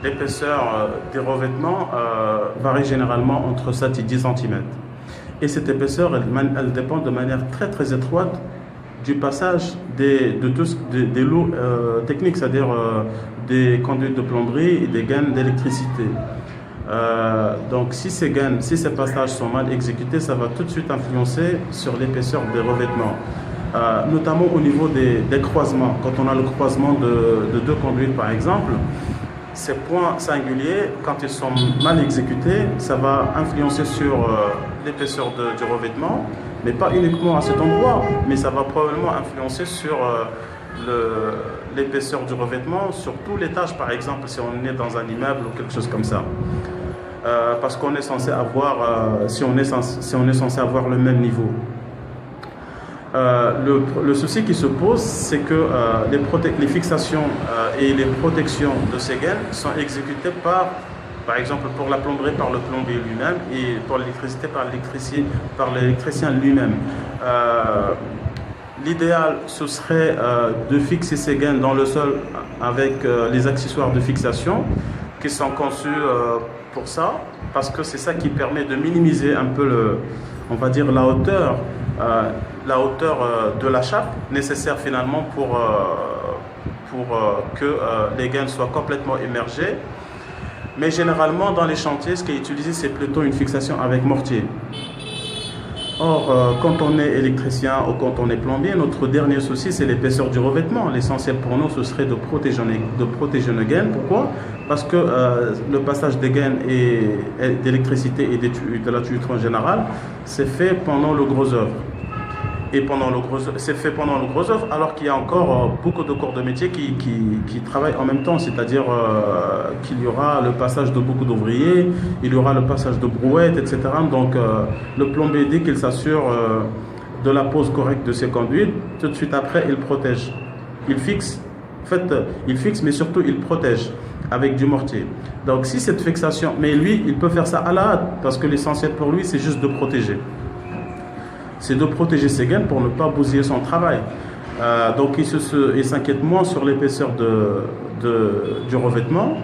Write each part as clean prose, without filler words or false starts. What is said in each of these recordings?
l'épaisseur des revêtements varie généralement entre 7 et 10 cm. Et cette épaisseur, elle dépend de manière très étroite du passage des lots techniques, c'est-à-dire des conduites de plomberie et des gaines d'électricité. Donc si ces passages sont mal exécutés, ça va tout de suite influencer sur l'épaisseur des revêtements. Notamment au niveau des croisements. Quand on a le croisement de deux conduites par exemple, ces points singuliers, quand ils sont mal exécutés, ça va influencer sur l'épaisseur du revêtement, mais pas uniquement à cet endroit, mais ça va probablement influencer sur l'épaisseur du revêtement, sur tout l'étage par exemple, si on est dans un immeuble ou quelque chose comme ça. Parce qu'on est censé avoir, si on est censé avoir le même niveau. Le souci qui se pose, c'est que les fixations et les protections de ces gaines sont exécutées par exemple pour la plomberie par le plombier lui-même et pour l'électricité par l'électricien lui-même. L'idéal, ce serait de fixer ces gaines dans le sol avec les accessoires de fixation qui sont conçus pour ça, parce que c'est ça qui permet de minimiser un peu on va dire la hauteur de la chape nécessaire finalement pour que les gaines soient complètement immergées. Mais généralement dans les chantiers, ce qui est utilisé, c'est plutôt une fixation avec mortier. Or, quand on est électricien ou quand on est plombier, notre dernier souci, c'est l'épaisseur du revêtement. L'essentiel pour nous, ce serait de protéger nos gaines. Pourquoi? Parce que le passage des gaines et d'électricité et de la tuyauterie en général, c'est fait pendant le gros œuvre. C'est fait pendant le gros œuvre, alors qu'il y a encore beaucoup de corps de métier qui travaillent en même temps, c'est-à-dire qu'il y aura le passage de beaucoup d'ouvriers, il y aura le passage de brouettes, etc. Donc le plombier, dès qu'il s'assure de la pose correcte de ses conduites, tout de suite après, il protège. Il fixe, mais surtout il protège avec du mortier. Donc si cette fixation, mais lui, il peut faire ça à la hâte, parce que l'essentiel pour lui, c'est juste de protéger. C'est de protéger ses gaines pour ne pas bousiller son travail. Donc il s'inquiète moins sur l'épaisseur du revêtement.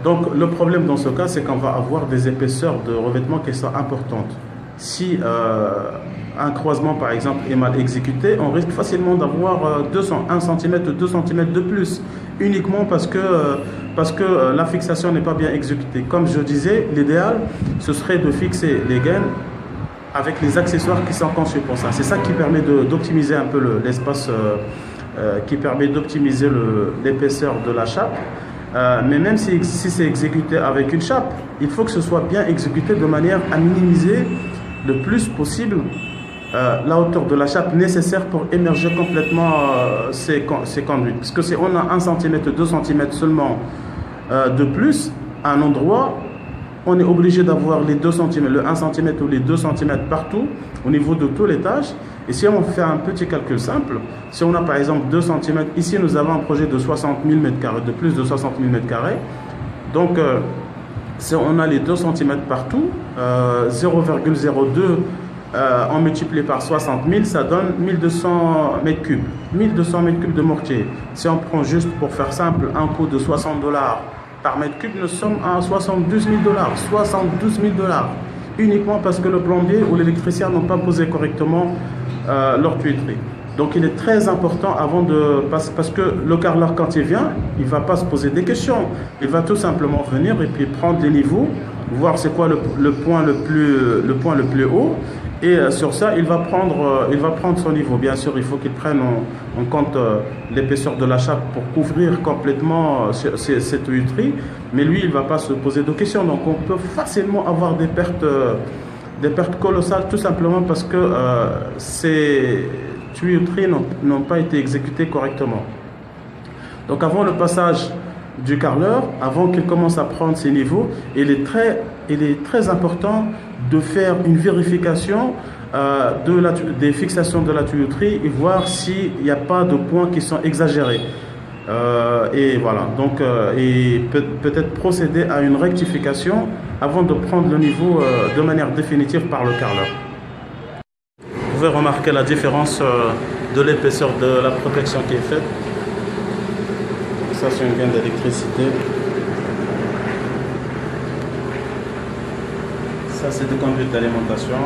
Donc le problème dans ce cas, c'est qu'on va avoir des épaisseurs de revêtement qui sont importantes. Si un croisement par exemple est mal exécuté, on risque facilement d'avoir 1 cm ou 2 cm de plus, uniquement parce que la fixation n'est pas bien exécutée. Comme je disais, l'idéal, ce serait de fixer les gaines avec les accessoires qui sont conçus pour ça. C'est ça qui permet d'optimiser un peu l'espace, qui permet d'optimiser l'épaisseur de la chape. Mais même si c'est exécuté avec une chape, il faut que ce soit bien exécuté de manière à minimiser le plus possible la hauteur de la chape nécessaire pour émerger complètement ces conduites. Parce que si on a 1 cm, 2 cm seulement de plus à un endroit, on est obligé d'avoir les 2 cm, le 1 cm ou les 2 cm partout au niveau de tout l'étage. Et si on fait un petit calcul simple, si on a par exemple 2 cm, ici nous avons un projet de 60 000 m², de plus de 60 000 m². Donc si on a les 2 cm partout, 0,02 en multiplié par 60 000, ça donne 1200 m3. 1200 m3 de mortier. Si on prend juste pour faire simple un coût de $60 par mètre cube, nous sommes à 72 000 $. 72 000 $. Uniquement parce que le plombier ou l'électricien n'ont pas posé correctement leur tuyauterie. Donc il est très important parce que le carreleur, quand il vient, il ne va pas se poser des questions. Il va tout simplement venir et puis prendre les niveaux, voir c'est quoi le point le plus haut. Et sur ça, il va prendre son niveau. Bien sûr, il faut qu'il prenne en compte l'épaisseur de la chape pour couvrir complètement cette tuyauterie. Mais lui, il ne va pas se poser de questions. Donc, on peut facilement avoir des pertes colossales, tout simplement parce que ces tuyauteries n'ont pas été exécutées correctement. Donc, avant le passage du carreleur, avant qu'il commence à prendre ses niveaux, il est très important de faire une vérification des fixations de la tuyauterie et voir s'il n'y a pas de points qui sont exagérés. Et voilà, donc et peut-être procéder à une rectification avant de prendre le niveau de manière définitive par le carreleur. Vous pouvez remarquer la différence de l'épaisseur de la protection qui est faite. Ça, c'est un gain d'électricité. Ça, c'est des conduites d'alimentation.